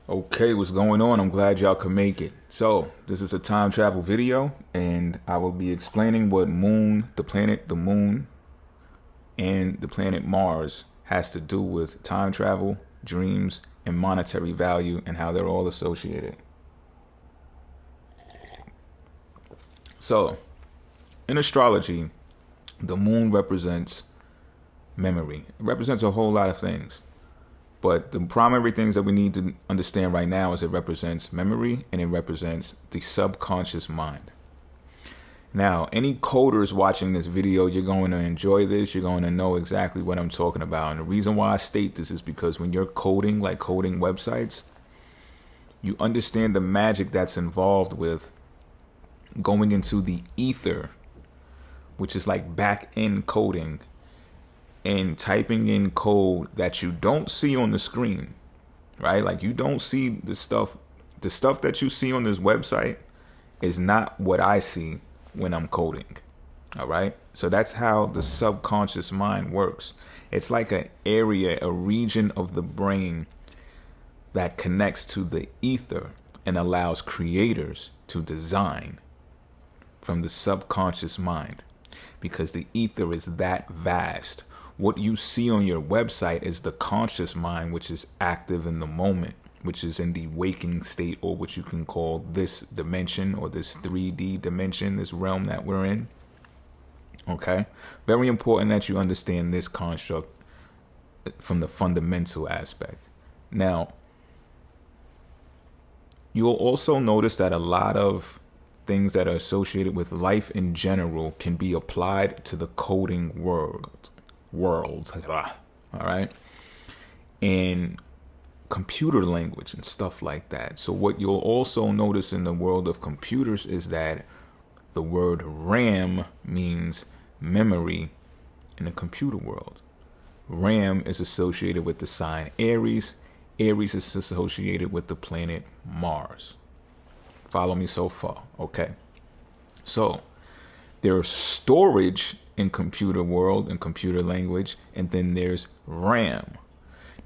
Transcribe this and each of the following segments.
Okay, what's going on? I'm glad y'all could make it. So, this is a time travel video, and I will be explaining what the moon, and the planet Mars has to do with time travel, dreams, and monetary value, and how they're all associated. So, in astrology, the moon represents memory. It represents a whole lot of things. But the primary things that we need to understand right now is it represents memory and it represents the subconscious mind. Now, any coders watching this video, you're going to enjoy this. You're going to know exactly what I'm talking about. And the reason why I state this is because when you're coding, like coding websites, you understand the magic that's involved with going into the ether, which is like back end coding, and typing in code that you don't see on the screen, right? Like you don't see the stuff that you see on this website is not what I see when I'm coding. All right. So that's how the subconscious mind works. It's like an area, a region of the brain that connects to the ether and allows creators to design from the subconscious mind, because the ether is that vast. What you see on your website is the conscious mind, which is active in the moment, which is in the waking state, or what you can call this dimension or this 3D dimension, this realm that we're in. Okay. Very important that you understand this construct from the fundamental aspect. Now, you'll also notice that a lot of things that are associated with life in general can be applied to the coding world. All right. And computer language and stuff like that. So what you'll also notice in the world of computers is that the word RAM means memory in the computer world. RAM is associated with the sign Aries. Aries is associated with the planet Mars. Follow me so far. Okay. So there's storage in computer world and computer language, and then there's RAM.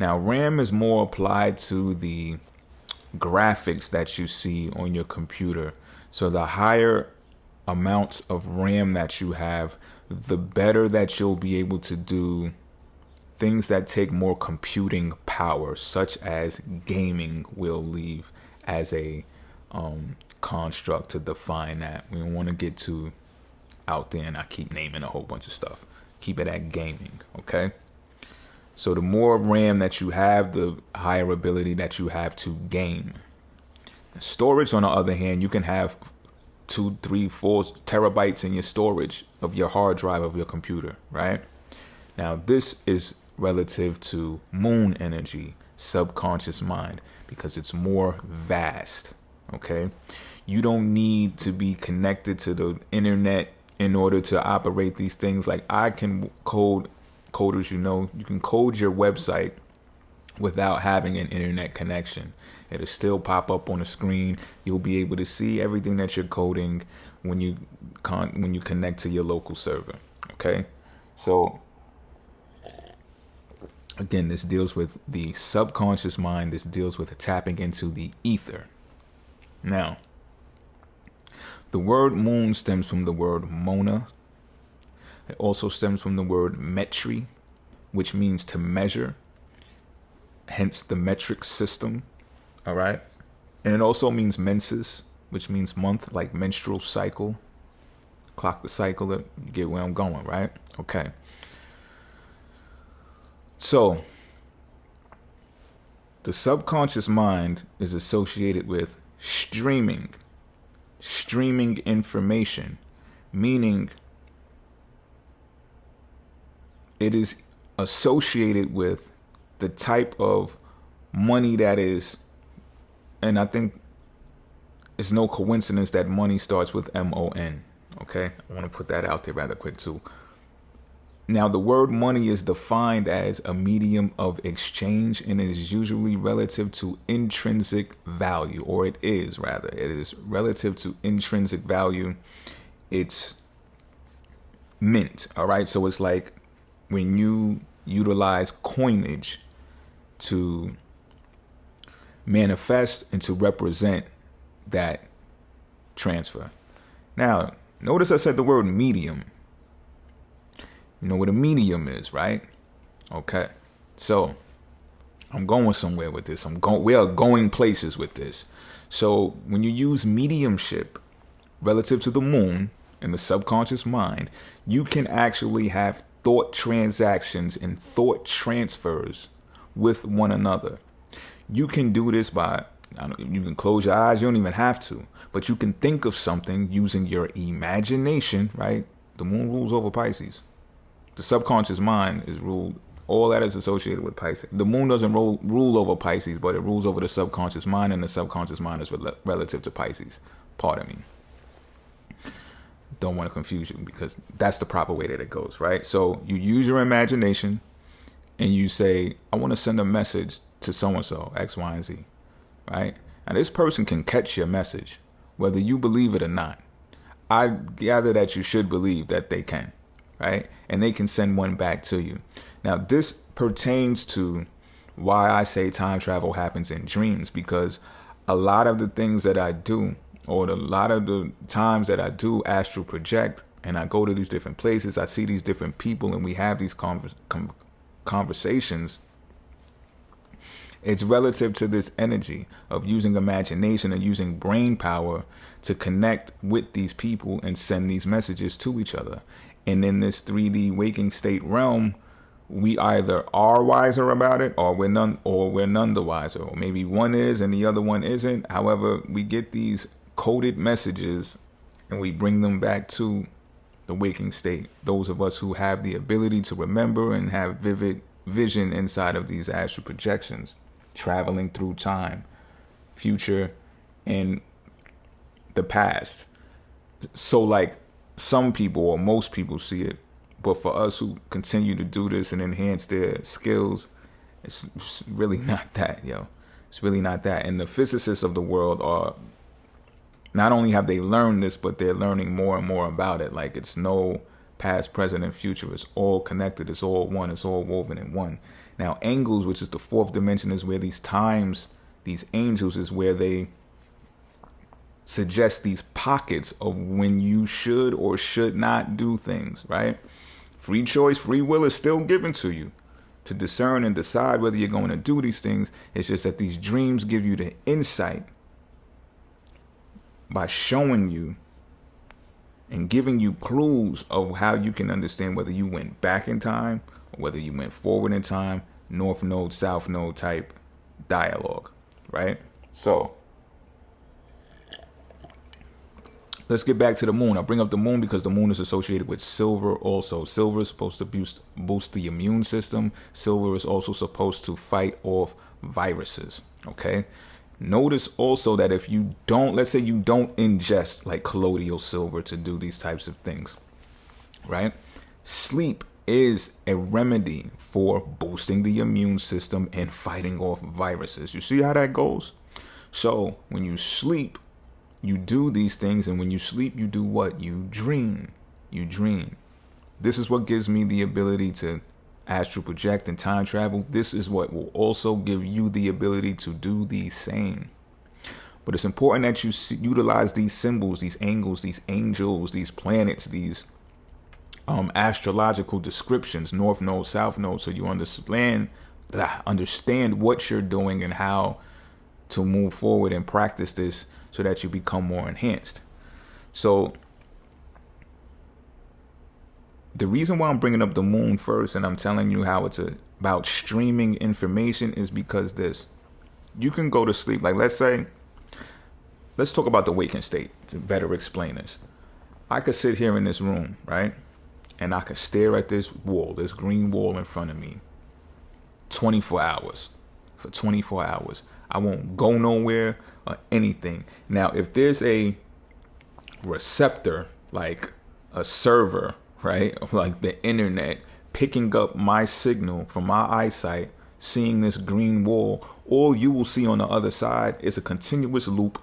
Now, RAM is more applied to the graphics that you see on your computer. So the higher amounts of RAM that you have, the better that you'll be able to do things that take more computing power, such as gaming will leave as a construct to define that. We don't want to get too out there and I keep naming a whole bunch of stuff. Keep it at gaming, okay? So the more RAM that you have, the higher ability that you have to game. Storage, on the other hand, you can have 2, 3, 4 terabytes in your storage of your hard drive of your computer, right? Now, this is relative to moon energy, subconscious mind, because it's more vast, okay? You don't need to be connected to the internet in order to operate these things. Like I can coders, you can code your website without having an internet connection. It'll still pop up on the screen. You'll be able to see everything that you're coding when you connect to your local server. Okay, so again, this deals with the subconscious mind. This deals with tapping into the ether. Now, the word moon stems from the word mona. It also stems from the word metri, which means to measure, hence the metric system. All right. And it also means menses, which means month, like menstrual cycle. Clock the cycle, you get where I'm going, right? Okay. So the subconscious mind is associated with streaming information, meaning it is associated with the type of money that is, and I think it's no coincidence that money starts with MON. Okay, I want to put that out there rather quick too. Now, the word money is defined as a medium of exchange and is usually relative to intrinsic value, or it is relative to intrinsic value. It's mint. All right. So it's like when you utilize coinage to manifest and to represent that transfer. Now, notice I said the word medium. You know what a medium is, right? Okay. So I'm going somewhere with this. We are going places with this. So when you use mediumship relative to the moon and the subconscious mind, you can actually have thought transactions and thought transfers with one another. You can do this by, you can close your eyes. You don't even have to, but you can think of something using your imagination, right? The moon rules over Pisces. The subconscious mind is ruled, all that is associated with Pisces. The moon doesn't rule over Pisces, but it rules over the subconscious mind, and the subconscious mind is relative to Pisces. Pardon me. Don't want to confuse you, because that's the proper way that it goes, right? So you use your imagination and you say, I want to send a message to so-and-so, X, Y, and Z, right? Now this person can catch your message, whether you believe it or not. I gather that you should believe that they can, right? And they can send one back to you. Now this pertains to why I say time travel happens in dreams, because a lot of the things that I do, or a lot of the times that I do astral project, and I go to these different places, I see these different people, and we have these conversations. It's relative to this energy of using imagination and using brain power to connect with these people and send these messages to each other. And in this 3D waking state realm, we either are wiser about it, or we're none the wiser. Or maybe one is and the other one isn't. However, we get these coded messages and we bring them back to the waking state. Those of us who have the ability to remember and have vivid vision inside of these astral projections, traveling through time, future, and the past. So like some people or most people see it, but for us who continue to do this and enhance their skills, it's really not that, yo. It's really not that. And the physicists of the world are, not only have they learned this, but they're learning more and more about it. Like it's no past, present, and future. It's all connected. It's all one. It's all woven in one. Now, angles, which is the fourth dimension, is where these angels is where they suggest these pockets of when you should or should not do things, right? Free choice, free will is still given to you to discern and decide whether you're going to do these things. It's just that these dreams give you the insight by showing you and giving you clues of how you can understand whether you went back in time or whether you went forward in time, north node, south node type dialogue, right? So let's get back to the moon. I'll bring up the moon because the moon is associated with silver also. Silver is supposed to boost the immune system. Silver is also supposed to fight off viruses, okay? Notice also that if you don't, let's say you don't ingest like colloidal silver to do these types of things, right? Sleep is a remedy for boosting the immune system and fighting off viruses. You see how that goes? So when you sleep, you do these things, and when you sleep, you do what? You dream. You dream. This is what gives me the ability to astral project and time travel. This is what will also give you the ability to do the same. But it's important that you utilize these symbols, these angles, these angels, these planets, these astrological descriptions, north node, south node, so you understand what you're doing and how to move forward and practice this so that you become more enhanced. So the reason why I'm bringing up the moon first and I'm telling you how it's about streaming information is because you can go to sleep. Like let's talk about the waking state to better explain this. I could sit here in this room, right? And I could stare at this wall, this green wall in front of me 24 hours. For 24 hours. I won't go nowhere or anything. Now, if there's a receptor, like a server, right? Like the internet picking up my signal from my eyesight, seeing this green wall, all you will see on the other side is a continuous loop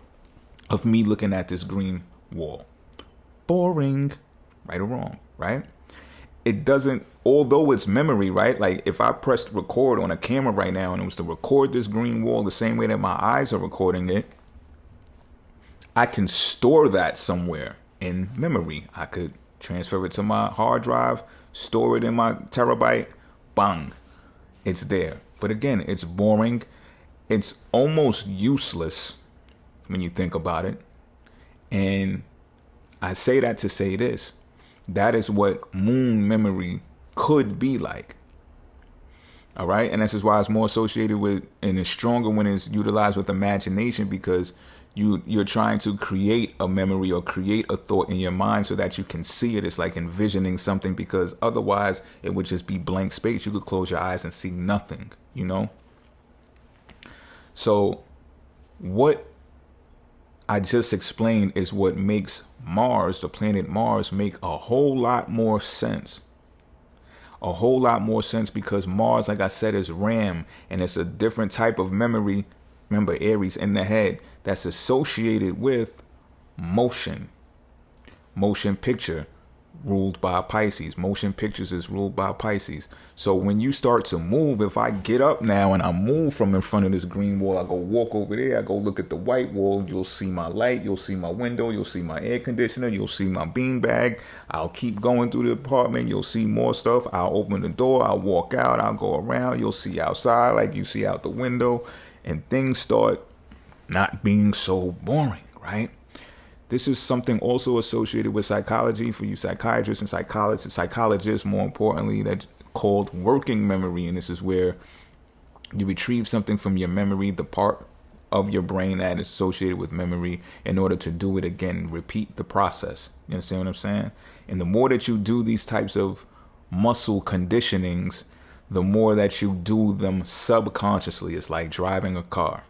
of me looking at this green wall. Boring, right or wrong, right? It doesn't although it's memory, right? Like if I pressed record on a camera right now and it was to record this green wall the same way that my eyes are recording it, I can store that somewhere in memory. I could transfer it to my hard drive, store it in my terabyte, bang, it's there. But again, it's boring. It's almost useless when you think about it. And I say that to say this. That is what moon memory could be like. All right. And this is why it's more associated with, and it's stronger when it's utilized with imagination, because you're trying to create a memory or create a thought in your mind so that you can see it. It's like envisioning something, because otherwise it would just be blank space. You could close your eyes and see nothing, you know? So what I just explained is what makes Mars, the planet Mars, make a whole lot more sense. A whole lot more sense, because Mars, like I said, is RAM, and it's a different type of memory. Remember, Aries in the head, that's associated with motion. Motion picture ruled by Pisces. Motion pictures is ruled by Pisces. So when you start to move, if I get up now and I move from in front of this green wall, I go walk over there, I go look at the white wall, you'll see my light, you'll see my window, you'll see my air conditioner, you'll see my beanbag. I'll keep going through the apartment, you'll see more stuff. I'll open the door, I'll walk out, I'll go around, you'll see outside like you see out the window, and things start not being so boring, right? This is something also associated with psychology for you psychiatrists and psychologists, more importantly, that's called working memory. And this is where you retrieve something from your memory, the part of your brain that is associated with memory, in order to do it again, repeat the process. You understand what I'm saying? And the more that you do these types of muscle conditionings, the more that you do them subconsciously. It's like driving a car.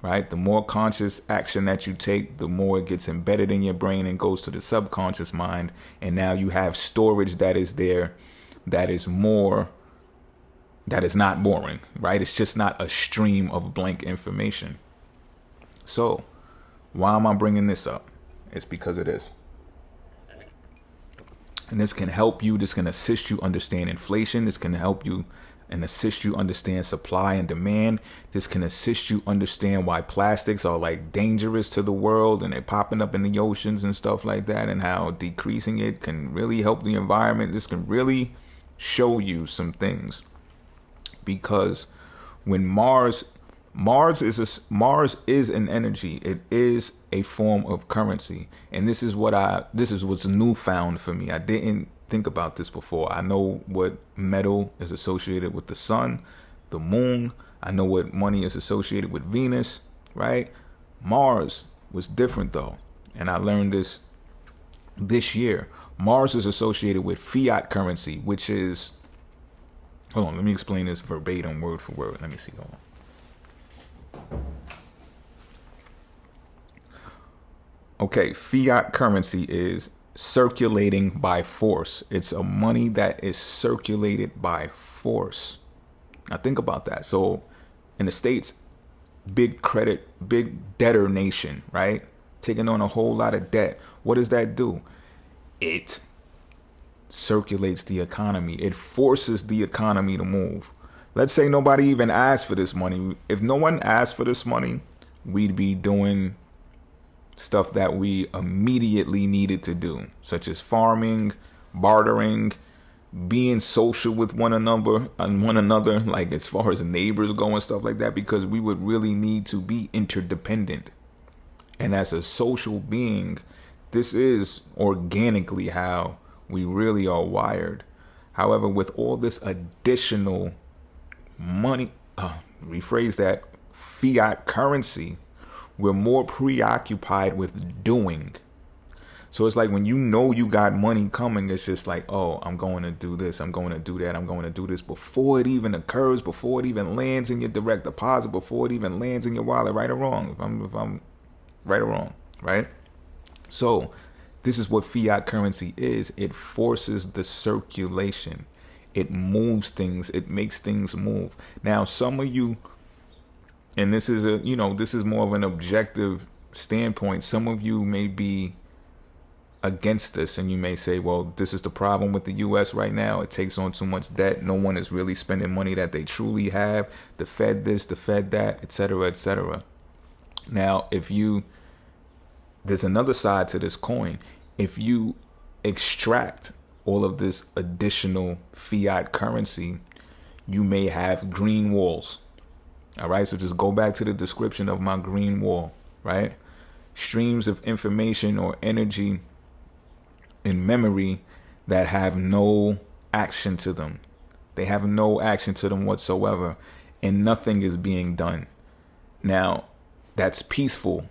Right? The more conscious action that you take, the more it gets embedded in your brain and goes to the subconscious mind. And now you have storage that is there, that is not boring, right? It's just not a stream of blank information. So why am I bringing this up? It's because of this. And this can help you. This can assist you understand inflation. This can help you and assist you understand supply and demand. This can assist you understand why plastics are like dangerous to the world and they're popping up in the oceans and stuff like that, and how decreasing it can really help the environment. This can really show you some things, because when Mars is an energy. It is a form of currency, and this is what's newfound for me. I didn't think about this before. I know what metal is associated with the sun, the moon. I know what money is associated with Venus, right? Mars was different though, and I learned this year. Mars is associated with fiat currency, which is, hold on, let me explain this verbatim, word for word. Let me see. Hold on. Okay, fiat currency is circulating by force. It's a money that is circulated by force. Now think about that. So in the States, big debtor nation, right? Taking on a whole lot of debt. What does that do? It circulates the economy. It forces the economy to move. Let's say nobody even asked for this money. If no one asked for this money, we'd be doing stuff that we immediately needed to do, such as farming, bartering, being social with one another, like as far as neighbors go and stuff like that, because we would really need to be interdependent. And as a social being, this is organically how we really are wired. However, with all this additional money, rephrase that, fiat currency, we're more preoccupied with doing. So it's like when you know you got money coming, it's just like, oh, I'm going to do this, I'm going to do that, I'm going to do this before it even occurs, before it even lands in your direct deposit, before it even lands in your wallet, right or wrong, if I'm right or wrong, right? So this is what fiat currency is. It forces the circulation. It moves things. It makes things move. Now, some of you, and this is this is more of an objective standpoint. Some of you may be against this, and you may say, well, this is the problem with the US right now. It takes on too much debt. No one is really spending money that they truly have. The Fed this, the Fed that, etc., etc. Now, there's another side to this coin. If you extract all of this additional fiat currency, you may have green walls. All right, so just go back to the description of my green wall, right? Streams of information or energy in memory that have no action to them. They have no action to them whatsoever, and nothing is being done. Now, that's peaceful.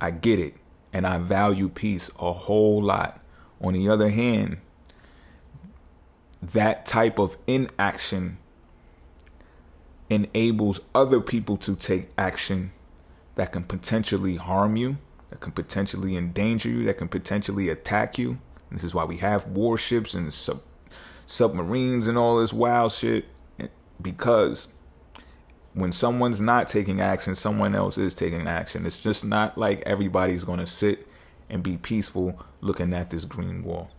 I get it, and I value peace a whole lot. On the other hand, that type of inaction enables other people to take action that can potentially harm you, that can potentially endanger you, that can potentially attack you. And this is why we have warships and submarines and all this wild shit, because when someone's not taking action, someone else is taking action. It's just not like everybody's going to sit and be peaceful looking at this green wall.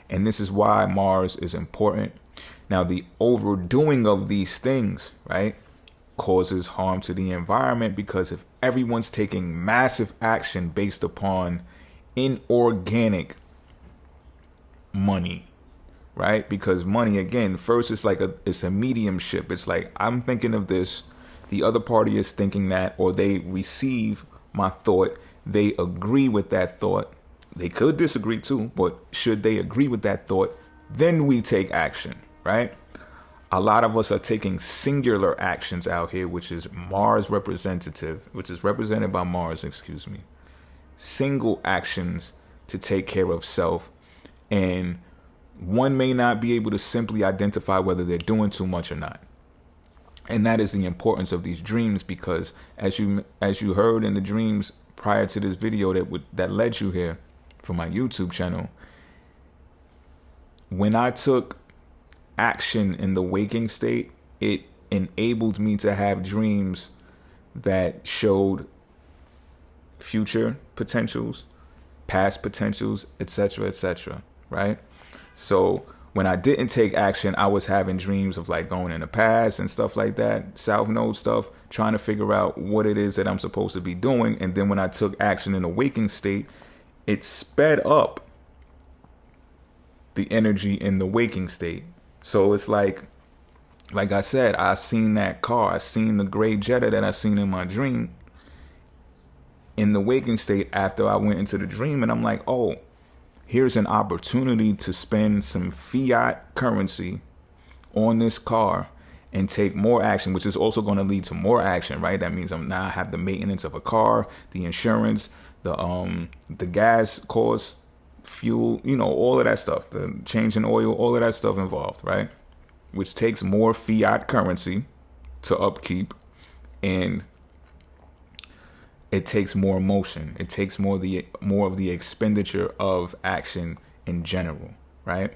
And this is why Mars is important. Now, the overdoing of these things, right, causes harm to the environment, because if everyone's taking massive action based upon inorganic money, right? Because money, again, first it's a mediumship. It's like, I'm thinking of this, the other party is thinking that, or they receive my thought, they agree with that thought. They could disagree too, but should they agree with that thought, then we take action, right? A lot of us are taking singular actions out here, which is Mars representative, which is represented by Mars, single actions to take care of self. And one may not be able to simply identify whether they're doing too much or not. And that is the importance of these dreams, because as you heard in the dreams prior to this video that led you here from my YouTube channel, when I took action in the waking state, it enabled me to have dreams that showed future potentials, past potentials, etc., etc., right? So when I didn't take action, I was having dreams of like going in the past and stuff like that, South Node stuff, trying to figure out what it is that I'm supposed to be doing. And then when I took action in the waking state, it sped up the energy in the waking state. So it's like I said, I seen that car, I seen the gray Jetta that I seen in my dream in the waking state after I went into the dream. And I'm like, oh, here's an opportunity to spend some fiat currency on this car and take more action, which is also going to lead to more action, right? That means I'm now have the maintenance of a car, the insurance, the gas cost, fuel, all of that stuff, the change in oil, all of that stuff involved, right? Which takes more fiat currency to upkeep, and it takes more motion. It takes more of the expenditure of action in general, right?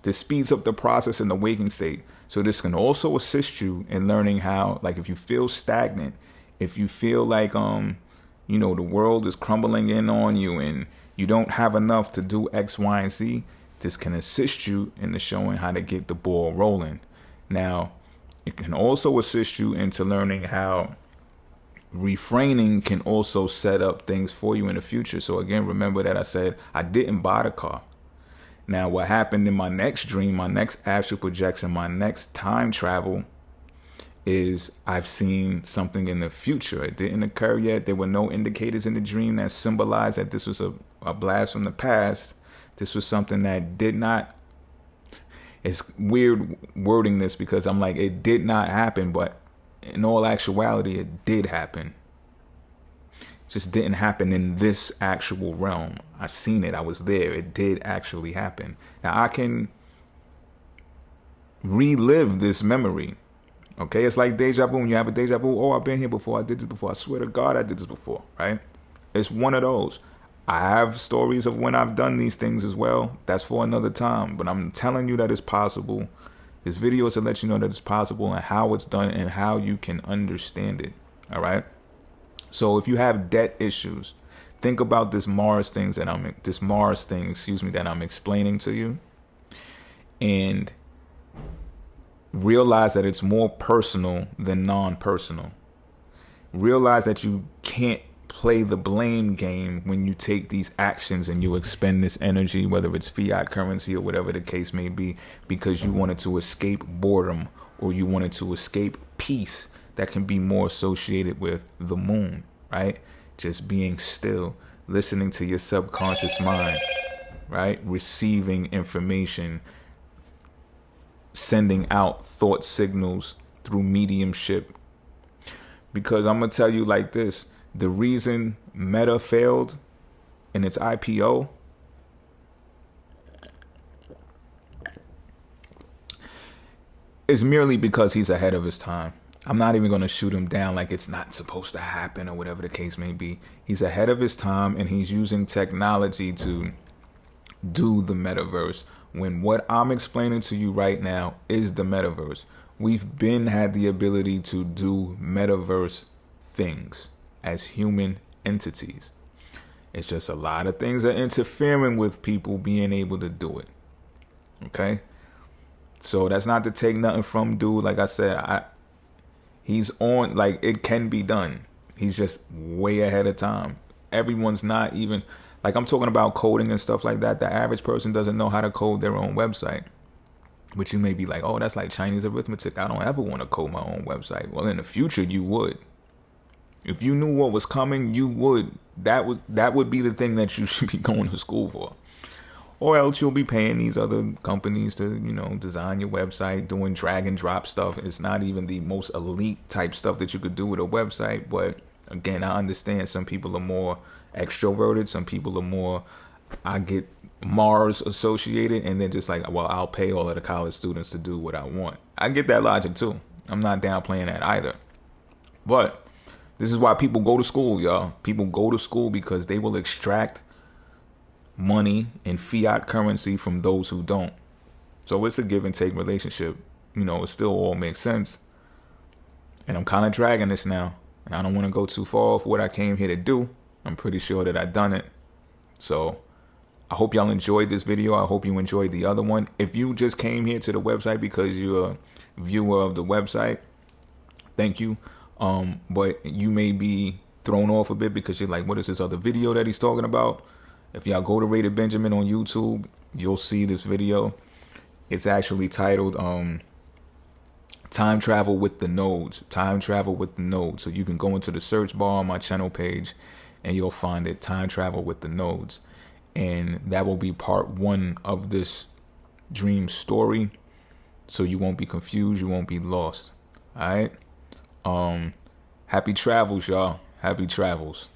This speeds up the process in the waking state. So this can also assist you in learning how, like, if you feel stagnant, if you feel like, the world is crumbling in on you and you don't have enough to do X, Y, and Z, this can assist you in the showing how to get the ball rolling. Now, it can also assist you into learning how refraining can also set up things for you in the future. So again, remember that I said I didn't buy the car. Now, what happened in my next dream, my next astral projection, my next time travel is I've seen something in the future. It didn't occur yet. There were no indicators in the dream that symbolized that this was a blast from the past. This was something that did not, it's weird wording this because I'm like, it did not happen, but in all actuality, it did happen. It just didn't happen in this actual realm. I seen it. I was there. It did actually happen. Now I can relive this memory. Okay, it's like deja vu. When you have a deja vu, oh, I've been here before. I did this before. I swear to God, I did this before, right? It's one of those. I have stories of when I've done these things as well. That's for another time. But I'm telling you that it's possible. This video is to let you know that it's possible and how it's done and how you can understand it. All right. So if you have debt issues, think about this Mars thing, that I'm explaining to you, and realize that it's more personal than non-personal. Realize that you can't play the blame game when you take these actions and you expend this energy, whether it's fiat currency or whatever the case may be, because you wanted to escape boredom or you wanted to escape peace that can be more associated with the moon, right? Just being still, listening to your subconscious mind, right? Receiving information, sending out thought signals through mediumship. Because I'm going to tell you like this, the reason Meta failed in its IPO is merely because he's ahead of his time. I'm not even going to shoot him down like it's not supposed to happen or whatever the case may be. He's ahead of his time, and he's using technology to do the metaverse, when what I'm explaining to you right now is the metaverse. We've been had the ability to do metaverse things as human entities. It's just a lot of things are interfering with people being able to do it. Okay? So that's not to take nothing from dude. Like I said, he's on, like, it can be done. He's just way ahead of time. Everyone's not even, like, I'm talking about coding and stuff like that. The average person doesn't know how to code their own website. But you may be like, oh, that's like Chinese arithmetic. I don't ever want to code my own website. Well, in the future, you would. If you knew what was coming, you would. That would be the thing that you should be going to school for. Or else you'll be paying these other companies to, design your website, doing drag and drop stuff. It's not even the most elite type stuff that you could do with a website. But again, I understand some people are more extroverted. Some people are more, I get Mars associated, and they're just like, well, I'll pay all of the college students to do what I want. I get that logic too. I'm not downplaying that either. But this is why people go to school, y'all. People go to school because they will extract money and fiat currency from those who don't. So it's a give and take relationship. It still all makes sense. And I'm kind of dragging this now, and I don't want to go too far off what I came here to do. I'm pretty sure that I've done it. So I hope y'all enjoyed this video. I hope you enjoyed the other one. If you just came here to the website because you're a viewer of the website, thank you. But you may be thrown off a bit because you're like, what is this other video that he's talking about? If y'all go to Rated Benjamin on YouTube, you'll see this video. It's actually titled Time Travel with the Nodes. Time Travel with the Nodes. So you can go into the search bar on my channel page and you'll find it, Time Travel with the Nodes. And that will be part 1 of this dream story. So you won't be confused, you won't be lost. All right? Happy travels, y'all. Happy travels.